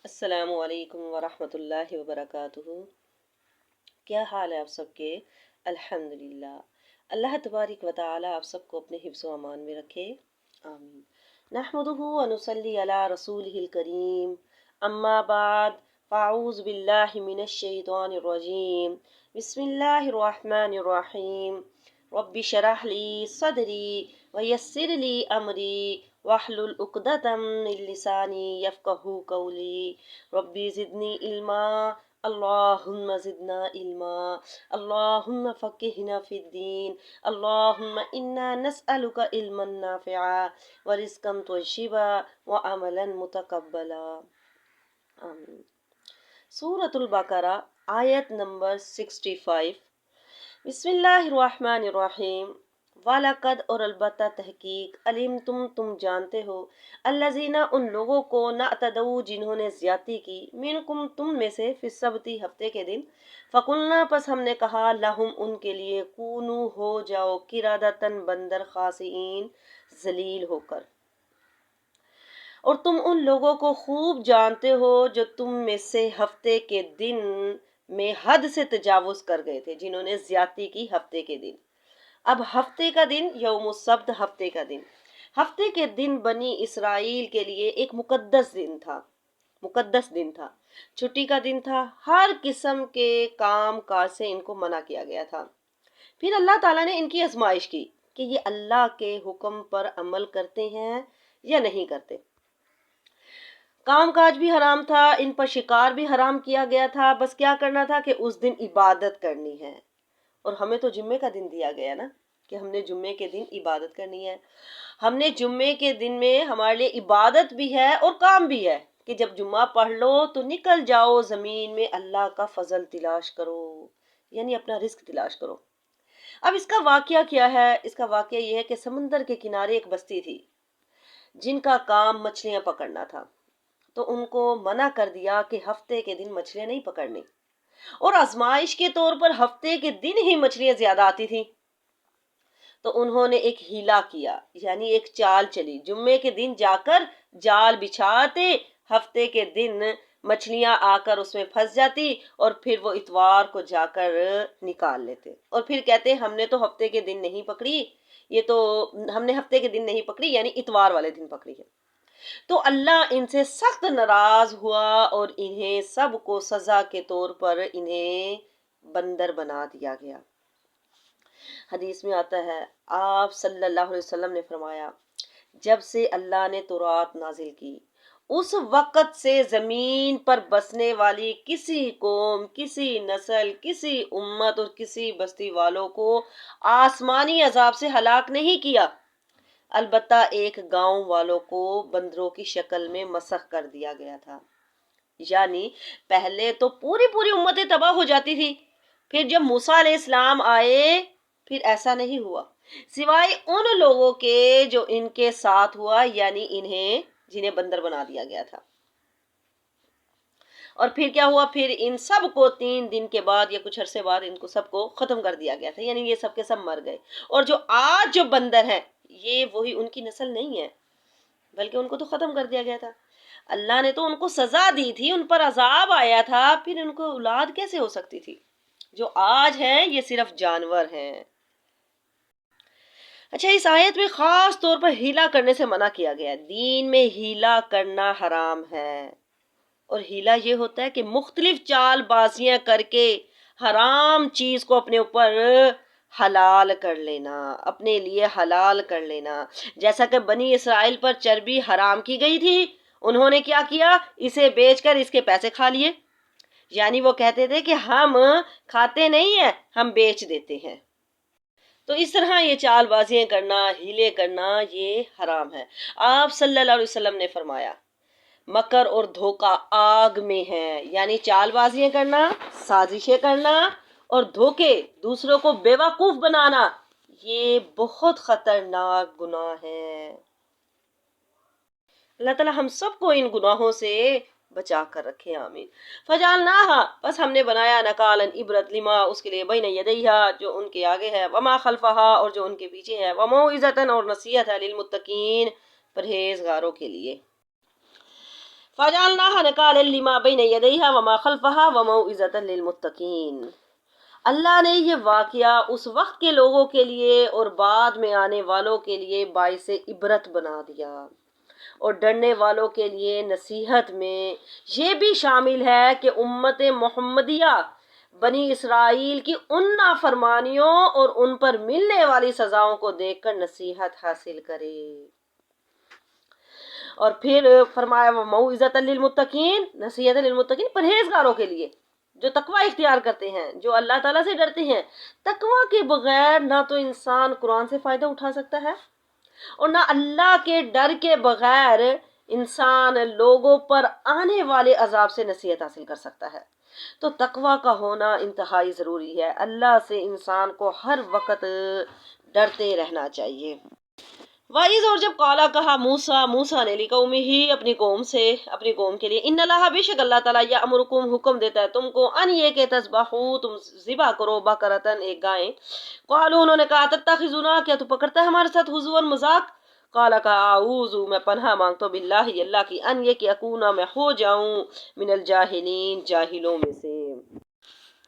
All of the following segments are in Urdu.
السلام علیکم ورحمۃ اللہ وبرکاتہ۔ کیا حال ہے آپ سب کے؟ الحمدللہ۔ اللہ تبارک و تعالی آپ سب کو اپنے حفظ و امان میں رکھے، آمین۔ نحمدہ ونصلی علی رسولہ الکریم، اما بعد فاعوذ باللہ من الشیطان الرجیم، بسم اللہ الرحمن الرحیم۔ رب اشرح لی صدری ویسر لی امری واحلل عقدۃ من لسانی یفقہوا قولی ربی زدنی علما اللہم زدنا علما اللہم فقہنا فی الدین اللہم انا نسألک علما نافعا ورزقا طیبا وعملا متقبلا، آمین۔ سورۃ البقرہ آیت نمبر 65۔ بسم اللہ الرحمن الرحیم۔ وَلَقَدْ اور البتہ تحقیق علمتم تم جانتے ہو الذین ان لوگوں کو نعتدوا جنہوں نے زیادتی کی منکم تم میں سے فی السبت ہفتے کے دن فقلنا پس ہم نے کہا لہم ان کے لیے کونو ہو جاؤ قردۃ بندر خاسئین ذلیل ہو کر۔ اور تم ان لوگوں کو خوب جانتے ہو جو تم میں سے ہفتے کے دن میں حد سے تجاوز کر گئے تھے، جنہوں نے زیادتی کی ہفتے کے دن۔ اب ہفتے کا دن یوم السبت، ہفتے کا دن، ہفتے کے دن بنی اسرائیل کے لیے ایک مقدس دن تھا، چھٹی کا دن تھا، ہر قسم کے کام کاج سے ان کو منع کیا گیا تھا۔ پھر اللہ تعالیٰ نے ان کی آزمائش کی کہ یہ اللہ کے حکم پر عمل کرتے ہیں یا نہیں کرتے۔ کام کاج بھی حرام تھا، ان پر شکار بھی حرام کیا گیا تھا، بس کیا کرنا تھا کہ اس دن عبادت کرنی ہے۔ اور ہمیں تو جمعے کا دن دیا گیا نا کہ ہم نے جمعے کے دن عبادت کرنی ہے۔ ہم نے جمعے کے دن میں ہمارے لیے عبادت بھی ہے اور کام بھی ہے کہ جب جمعہ پڑھ لو تو نکل جاؤ زمین میں اللہ کا فضل تلاش کرو، یعنی اپنا رزق تلاش کرو۔ اب اس کا واقعہ کیا ہے؟ اس کا واقعہ یہ ہے کہ سمندر کے کنارے ایک بستی تھی جن کا کام مچھلیاں پکڑنا تھا، تو ان کو منع کر دیا کہ ہفتے کے دن مچھلیاں نہیں پکڑنی، اور آزمائش کے طور پر ہفتے کے دن ہی مچھلیاں زیادہ آتی تھیں، تو انہوں نے ایک ہیلا کیا، یعنی ایک چال چلی۔ جمعے کے دن جا کر جال بچھاتے، ہفتے کے دن مچھلیاں آ کر اس میں پھنس جاتی، اور پھر وہ اتوار کو جا کر نکال لیتے، اور پھر کہتے ہم نے تو ہفتے کے دن نہیں پکڑی، یہ تو ہم نے ہفتے کے دن نہیں پکڑی، یعنی اتوار والے دن پکڑی ہے۔ تو اللہ ان سے سخت ناراض ہوا اور انہیں سب کو سزا کے طور پر انہیں بندر بنا دیا گیا۔ حدیث میں آتا ہے، آپ صلی اللہ علیہ وسلم نے فرمایا، جب سے اللہ نے تورات نازل کی اس وقت سے زمین پر بسنے والی کسی قوم، کسی نسل، کسی امت اور کسی بستی والوں کو آسمانی عذاب سے ہلاک نہیں کیا، البتہ ایک گاؤں والوں کو بندروں کی شکل میں مسخ کر دیا گیا تھا۔ یعنی پہلے تو پوری امتیں تباہ ہو جاتی تھی، پھر جب موسیٰ علیہ السلام آئے پھر ایسا نہیں ہوا، سوائے ان لوگوں کے جو ان کے ساتھ ہوا، یعنی جنہیں بندر بنا دیا گیا تھا۔ اور پھر کیا ہوا؟ پھر ان سب کو 3 دن کے بعد یا کچھ عرصے بعد ان کو سب کو ختم کر دیا گیا تھا، یعنی یہ سب کے سب مر گئے۔ اور جو آج جو بندر ہیں یہ وہی ان کی نسل نہیں ہے، بلکہ ان کو تو ختم کر دیا گیا تھا۔ اللہ نے تو ان کو سزا دی تھی، ان پر عذاب آیا تھا، پھر ان کو اولاد کیسے ہو سکتی تھی؟ جو آج ہیں یہ صرف جانور ہیں۔ اچھا، اس آیت میں خاص طور پر ہیلا کرنے سے منع کیا گیا ہے۔ دین میں ہیلا کرنا حرام ہے، اور ہیلا یہ ہوتا ہے کہ مختلف چال بازیاں کر کے حرام چیز کو اپنے اوپر حلال کر لینا، اپنے لیے حلال کر لینا۔ جیسا کہ بنی اسرائیل پر چربی حرام کی گئی تھی، انہوں نے کیا کیا؟ اسے بیچ کر اس کے پیسے کھا لیے، یعنی وہ کہتے تھے کہ ہم کھاتے نہیں ہیں، ہم بیچ دیتے ہیں۔ تو اس طرح یہ چال بازیاں کرنا، ہیلے کرنا یہ حرام ہے۔ آپ صلی اللہ علیہ وسلم نے فرمایا، مکر اور دھوکہ آگ میں ہے، یعنی چال بازیاں کرنا، سازشیں کرنا اور دھوکے، دوسروں کو بیوقوف بنانا، یہ بہت خطرناک گناہ ہے۔ اللہ تعالی ہم سب کو ان گناہوں سے بچا کر رکھے، آمین۔ فجعلناہا، بس ہم نے بنایا، نکالاً عبرت، لما اس کے لیے، بین یدیہا جو ان کے آگے ہے، وما خلفہا اور جو ان کے پیچھے ہے، وموعظۃ اور نصیحت ہے، للمتقین پرہیزگاروں کے لیے۔ فجعلناها نکالا لما بین یدیہا وما خلفہا وموعظۃ للمتقین۔ اللہ نے یہ واقعہ اس وقت کے لوگوں کے لیے اور بعد میں آنے والوں کے لیے باعث عبرت بنا دیا، اور ڈرنے والوں کے لیے نصیحت میں یہ بھی شامل ہے کہ امت محمدیہ بنی اسرائیل کی ان نافرمانیوں اور ان پر ملنے والی سزاؤں کو دیکھ کر نصیحت حاصل کرے۔ اور پھر فرمایا وہ موعظۃ للمتقین، نصیحت للمتقین، پرہیزگاروں کے لیے جو تقوی اختیار کرتے ہیں، جو اللہ تعالیٰ سے ڈرتے ہیں۔ تقوی کے بغیر نہ تو انسان قرآن سے فائدہ اٹھا سکتا ہے، اور نہ اللہ کے ڈر کے بغیر انسان لوگوں پر آنے والے عذاب سے نصیحت حاصل کر سکتا ہے۔ تو تقوی کا ہونا انتہائی ضروری ہے۔ اللہ سے انسان کو ہر وقت ڈرتے رہنا چاہیے۔ وَإِذْ، اور جب قالا کہا موسیٰ نے لِقَوْمِهِ اپنی قوم سے، اپنی قوم کے لیے، ان اللہ، بے شک اللہ تعالیٰ، یأمرکم، حکم دیتا ہے تم کو، ان یہ کہ تذبحوا، تم ذبح کرو، بقرۃ، ایک گائے۔ قالوا، انہوں نے کہا، تتخذنا، کیا تو پکڑتا ہے ہمارے ساتھ، ہزوا، مذاق۔ قالا کہا، اعوذ، میں پناہ مانگتا ہوں، باللہ، اللہ کی، ان یہ کہ اکونا، میں ہو جاؤں، من الجاہلین، جاہلوں میں سے۔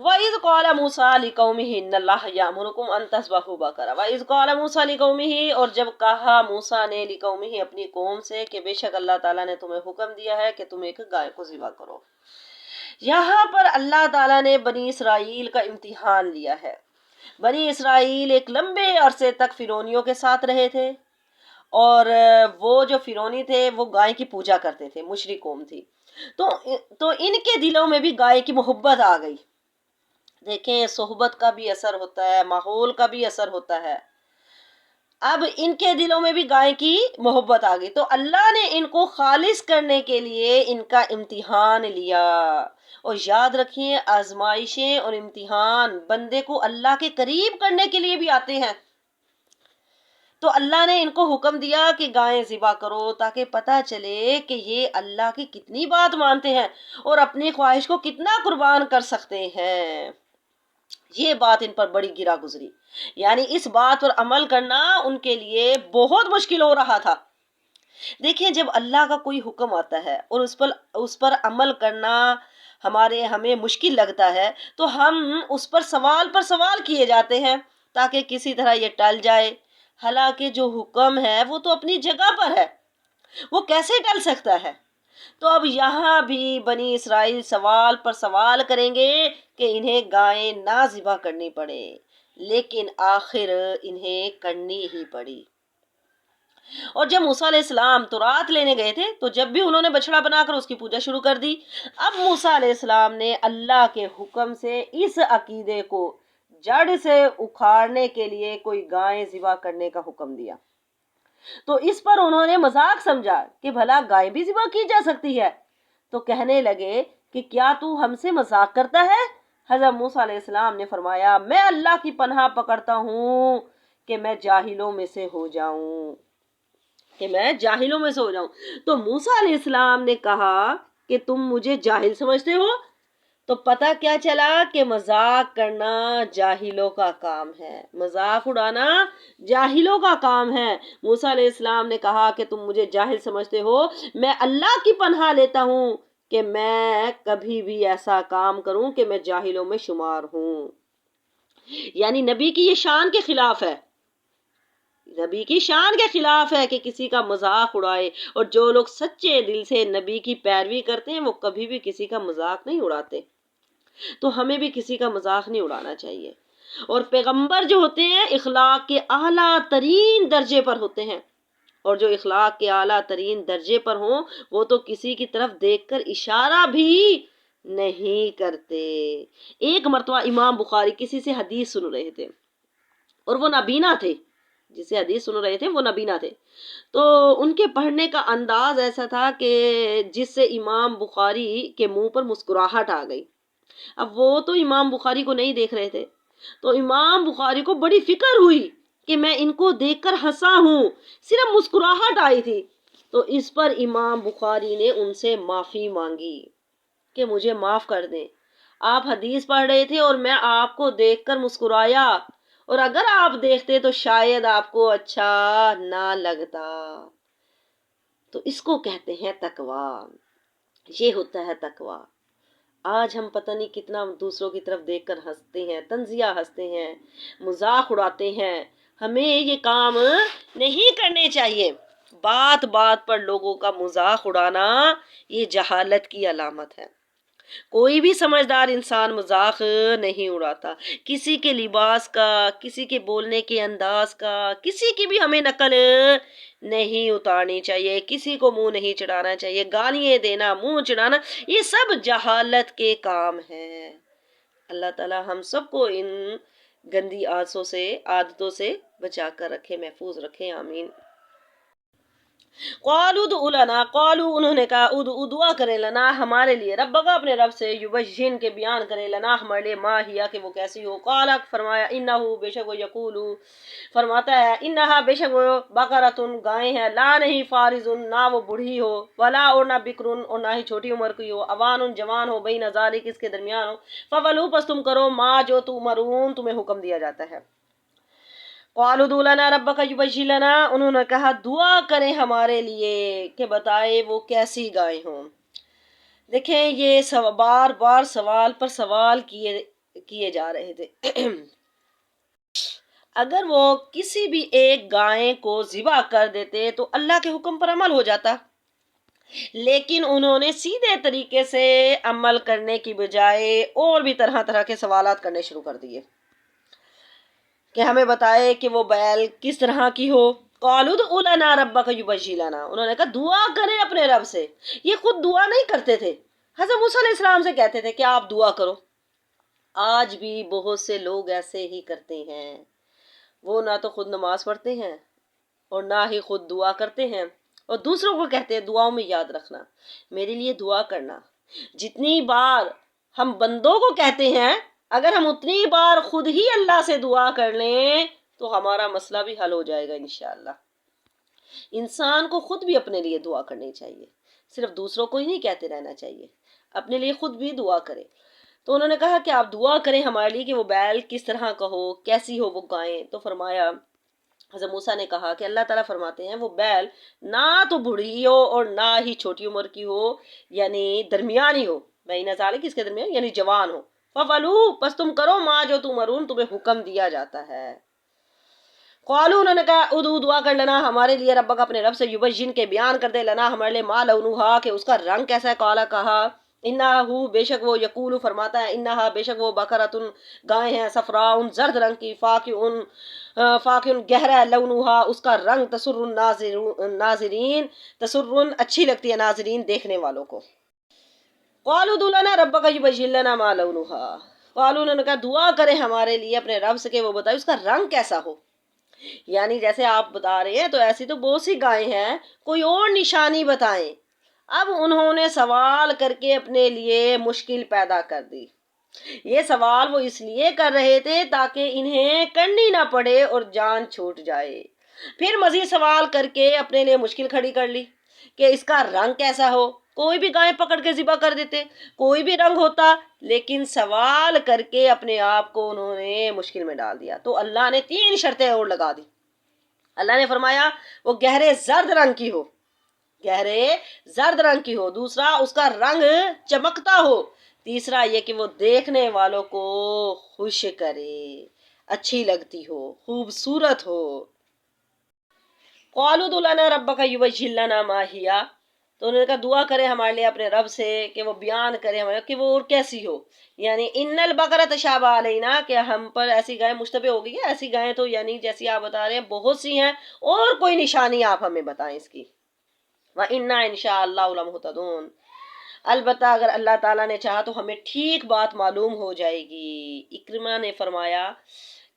وَإِذْ قَالَ مُوسَىٰ لِقَوْمِهِ إِنَّ اللَّهَ يَأْمُرُكُمْ أَن تَذْبَحُوا بَقَرَةً۔ وَإِذْ قَالَ مُوسَىٰ لِقَوْمِهِ، اور جب کہا موسیٰ نے لِقَوْمِهِ، اپنی قوم سے، کہ بے شک اللہ تعالیٰ نے تمہیں حکم دیا ہے کہ تم ایک گائے کو ذبح کرو۔ یہاں پر اللہ تعالیٰ نے بنی اسرائیل کا امتحان لیا ہے۔ بنی اسرائیل ایک لمبے عرصے تک فرعونیوں کے ساتھ رہے تھے، اور وہ جو فرعونی تھے وہ گائے کی پوجا کرتے تھے، مشرک قوم تھی۔ تو ان کے دلوں میں بھی گائے کی محبت آ گئی۔ دیکھیں، صحبت کا بھی اثر ہوتا ہے، ماحول کا بھی اثر ہوتا ہے۔ اب ان کے دلوں میں بھی گائے کی محبت آ گئی، تو اللہ نے ان کو خالص کرنے کے لیے ان کا امتحان لیا۔ اور یاد رکھیے، آزمائشیں اور امتحان بندے کو اللہ کے قریب کرنے کے لیے بھی آتے ہیں۔ تو اللہ نے ان کو حکم دیا کہ گائیں ذبح کرو، تاکہ پتہ چلے کہ یہ اللہ کی کتنی بات مانتے ہیں اور اپنی خواہش کو کتنا قربان کر سکتے ہیں۔ یہ بات ان پر بڑی گرا گزری، یعنی اس بات پر عمل کرنا ان کے لیے بہت مشکل ہو رہا تھا۔ دیکھیں، جب اللہ کا کوئی حکم آتا ہے اور اس پر عمل کرنا ہمیں مشکل لگتا ہے، تو ہم اس پر سوال کیے جاتے ہیں تاکہ کسی طرح یہ ٹل جائے۔ حالانکہ جو حکم ہے وہ تو اپنی جگہ پر ہے، وہ کیسے ٹل سکتا ہے؟ تو اب یہاں بھی بنی اسرائیل سوال پر سوال کریں گے کہ انہیں گائیں نہ ذبح کرنی پڑے، لیکن آخر انہیں کرنی ہی پڑی۔ اور جب موسیٰ علیہ السلام تورات لینے گئے تھے، تو جب بھی انہوں نے بچڑا بنا کر اس کی پوجا شروع کر دی۔ اب موسیٰ علیہ السلام نے اللہ کے حکم سے اس عقیدے کو جڑ سے اکھاڑنے کے لیے کوئی گائیں ذبح کرنے کا حکم دیا۔ تو اس پر انہوں نے مذاق سمجھا کہ بھلا گائے بھی ذبح کی جا سکتی ہے، تو کہنے لگے کہ کیا تو ہم سے مذاق کرتا ہے؟ حضرت موسیٰ علیہ السلام نے فرمایا، میں اللہ کی پناہ پکڑتا ہوں کہ میں جاہلوں میں سے ہو جاؤں، تو موسیٰ علیہ السلام نے کہا کہ تم مجھے جاہل سمجھتے ہو؟ تو پتہ کیا چلا کہ مذاق کرنا جاہلوں کا کام ہے، مذاق اڑانا جاہلوں کا کام ہے۔ موسیٰ علیہ السلام نے کہا کہ تم مجھے جاہل سمجھتے ہو، میں اللہ کی پناہ لیتا ہوں کہ میں کبھی بھی ایسا کام کروں کہ میں جاہلوں میں شمار ہوں۔ یعنی نبی کی یہ شان کے خلاف ہے، نبی کی شان کے خلاف ہے کہ کسی کا مذاق اڑائے، اور جو لوگ سچے دل سے نبی کی پیروی کرتے ہیں وہ کبھی بھی کسی کا مذاق نہیں اڑاتے۔ تو ہمیں بھی کسی کا مذاق نہیں اڑانا چاہیے۔ اور پیغمبر جو ہوتے ہیں اخلاق کے اعلیٰ ترین درجے پر ہوتے ہیں، اور جو اخلاق کے اعلیٰ ترین درجے پر ہوں وہ تو کسی کی طرف دیکھ کر اشارہ بھی نہیں کرتے۔ ایک مرتبہ امام بخاری کسی سے حدیث سن رہے تھے، اور وہ نابینا تھے، جسے حدیث سن رہے تھے وہ نابینا تھے، تو ان کے پڑھنے کا انداز ایسا تھا کہ جس سے امام بخاری کے منہ پر مسکراہٹ آ گئی۔ اب وہ تو امام بخاری کو نہیں دیکھ رہے تھے، تو امام بخاری کو بڑی فکر ہوئی کہ میں ان کو دیکھ کر ہنسا ہوں، صرف مسکراہٹ آئی تھی۔ تو اس پر امام بخاری نے ان سے معافی مانگی کہ مجھے معاف کر دیں، آپ حدیث پڑھ رہے تھے اور میں آپ کو دیکھ کر مسکرایا، اور اگر آپ دیکھتے تو شاید آپ کو اچھا نہ لگتا۔ تو اس کو کہتے ہیں تقویٰ۔ یہ ہوتا ہے تقوی۔ آج ہم پتہ نہیں کتنا دوسروں کی طرف دیکھ کر ہنستے ہیں، طنزیہ ہنستے ہیں، مذاق اڑاتے ہیں۔ ہمیں یہ کام نہیں کرنے چاہیے۔ بات بات پر لوگوں کا مذاق اڑانا یہ جہالت کی علامت ہے۔ کوئی بھی سمجھدار انسان مذاق نہیں اڑاتا، کسی کے لباس کا، کسی کے بولنے کے انداز کا، کسی کی بھی ہمیں نقل نہیں اتارنی چاہیے، کسی کو منہ نہیں چڑھانا چاہیے، گالیاں دینا، منہ چڑھانا، یہ سب جہالت کے کام ہیں۔ اللہ تعالی ہم سب کو ان گندی عادتوں سے بچا کر رکھے، محفوظ رکھے، آمین۔ قالوا ادع لنا، قالوا انہوں نے کہا ادعو دعا کرے لنا ہمارے لیے، ربک اپنے رب سے، یبین کے بیان کرے لنا ہمارے لیے، ما ہیا کہ وہ کیسی ہو، قال فرمایا انہو بے شک وہ یقولو فرماتا ہے، انہا بے شک وہ بقرۃ گائیں ہیں، لا نہیں فارض نہ وہ بوڑھی ہو، ولا اور نہ بکرن اور نہ ہی چھوٹی عمر کی ہو، اوان جوان ہو، بین ذالک اس کے درمیان ہو، فولو پس تم کرو ما جو تؤمرون تمہیں حکم دیا جاتا ہے۔ قالوا ادع لنا ربک یبین لنا، انہوں نے کہا دعا کریں ہمارے لیے کہ بتائے وہ کیسی گائیں ہوں۔ دیکھیں یہ بار بار سوال پر سوال کیے جا رہے تھے۔ اگر وہ کسی بھی ایک گائے کو ذبح کر دیتے تو اللہ کے حکم پر عمل ہو جاتا، لیکن انہوں نے سیدھے طریقے سے عمل کرنے کی بجائے اور بھی طرح طرح کے سوالات کرنے شروع کر دیے کہ ہمیں بتائے کہ وہ بیل کس طرح کی ہو۔ قالوا ادع لنا ربک یبین لنا، انہوں نے کہا دعا کریں اپنے رب سے۔ یہ خود دعا نہیں کرتے تھے، حضرت موسیٰ علیہ السلام سے کہتے تھے کہ آپ دعا کرو۔ آج بھی بہت سے لوگ ایسے ہی کرتے ہیں، وہ نہ تو خود نماز پڑھتے ہیں اور نہ ہی خود دعا کرتے ہیں، اور دوسروں کو کہتے ہیں دعاؤں میں یاد رکھنا، میرے لیے دعا کرنا۔ جتنی بار ہم بندوں کو کہتے ہیں، اگر ہم اتنی بار خود ہی اللہ سے دعا کر لیں تو ہمارا مسئلہ بھی حل ہو جائے گا انشاءاللہ۔ انسان کو خود بھی اپنے لیے دعا کرنی چاہیے، صرف دوسروں کو ہی نہیں کہتے رہنا چاہیے، اپنے لیے خود بھی دعا کرے۔ تو انہوں نے کہا کہ آپ دعا کریں ہمارے لیے کہ وہ بیل کس طرح کا ہو، کیسی ہو وہ گائیں۔ تو فرمایا، حضرت موسیٰ نے کہا کہ اللہ تعالیٰ فرماتے ہیں وہ بیل نہ تو بوڑھی ہو اور نہ ہی چھوٹی عمر کی ہو، یعنی درمیانی ہو، بین ذالک اس کے درمیان، یعنی جوان ہو، فولو پس تم کرو ما جو تؤمرون تمہیں حکم دیا جاتا ہے۔ قالوا انہوں نے کہا ادعو دعا کر لینا ہمارے لیے ربک اپنے رب سے، یبین کے بیان کر دے لنا ہمارے لیے، ما لونھا کہ اس کا رنگ کیسا ہے، قالا کہا انہا بے شک وہ یقول فرماتا ہے، انہا بے شک وہ بقرۃ گائیں ہیں، صفراء زرد رنگ کی، فاقع گہرا ہے، لونھا اس کا رنگ، تسر الناظرین تسر اچھی لگتی ہے ناظرین دیکھنے والوں کو۔ قالوا ادع لنا ربک یبین لنا ما لونھا، قالوا انہوں نے کہا دعا کرے ہمارے لیے اپنے رب سے کہ وہ بتائے اس کا رنگ کیسا ہو۔ یعنی جیسے آپ بتا رہے ہیں تو ایسی تو بہت سی گائیں ہیں، کوئی اور نشانی بتائیں۔ اب انہوں نے سوال کر کے اپنے لیے مشکل پیدا کر دی۔ یہ سوال وہ اس لیے کر رہے تھے تاکہ انہیں کرنی نہ پڑے اور جان چھوٹ جائے۔ پھر مزید سوال کر کے اپنے لیے مشکل کھڑی کر لی کہ اس کا رنگ کیسا ہو۔ کوئی بھی گائے پکڑ کے ذبح کر دیتے، کوئی بھی رنگ ہوتا، لیکن سوال کر کے اپنے آپ کو انہوں نے مشکل میں ڈال دیا۔ تو اللہ نے 3 شرطیں اور لگا دی۔ اللہ نے فرمایا وہ گہرے زرد رنگ کی ہو، گہرے زرد رنگ کی ہو، دوسرا اس کا رنگ چمکتا ہو، تیسرا یہ کہ وہ دیکھنے والوں کو خوش کرے، اچھی لگتی ہو، خوبصورت ہو۔ قالوا ادع لنا ربک یبین لنا ما ہی، تو انہوں نے کہا دعا کرے ہمارے لیے اپنے رب سے کہ وہ بیان کرے ہمارے کہ وہ اور کیسی ہو، یعنی ان البقرۃ تشابہ علینا کہ ہم پر ایسی گائیں مشتبہ ہو گئی ہے، ایسی گائیں تو یعنی جیسی آپ بتا رہے ہیں بہت سی ہیں، اور کوئی نشانی آپ ہمیں بتائیں اس کی۔ وَإِنَّا إِنْ شَاءَ اللَّهُ لَمُهْتَدُونَ، البتہ اگر اللہ تعالیٰ نے چاہا تو ہمیں ٹھیک بات معلوم ہو جائے گی۔ اکرمہ نے فرمایا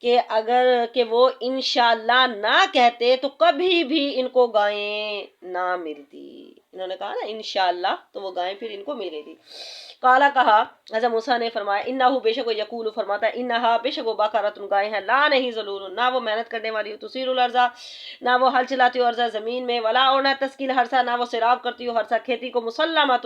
کہ اگر کہ وہ انشاءاللہ نہ کہتے تو کبھی بھی ان کو گائیں نہ ملتی۔ انہوں نے کہا نا انشاءاللہ تو وہ گائیں پھر ان کو مل گئی تھی۔ قالا کہا، حضرت موسیٰ نے فرمایا انہو بے شک وہ یقول فرماتا ہے، انہا بے شک وہ بقرۃ گائیں ہیں، لا نہیں ذلول نہ وہ محنت کرنے والی ہو، تثیر الارض نہ وہ ہل چلاتی ہو ارض زمین میں، ولا اور نہ تسقی الحرث نہ وہ سیراب کرتی ہو ہرسا کھیتی کو، مسلمۃ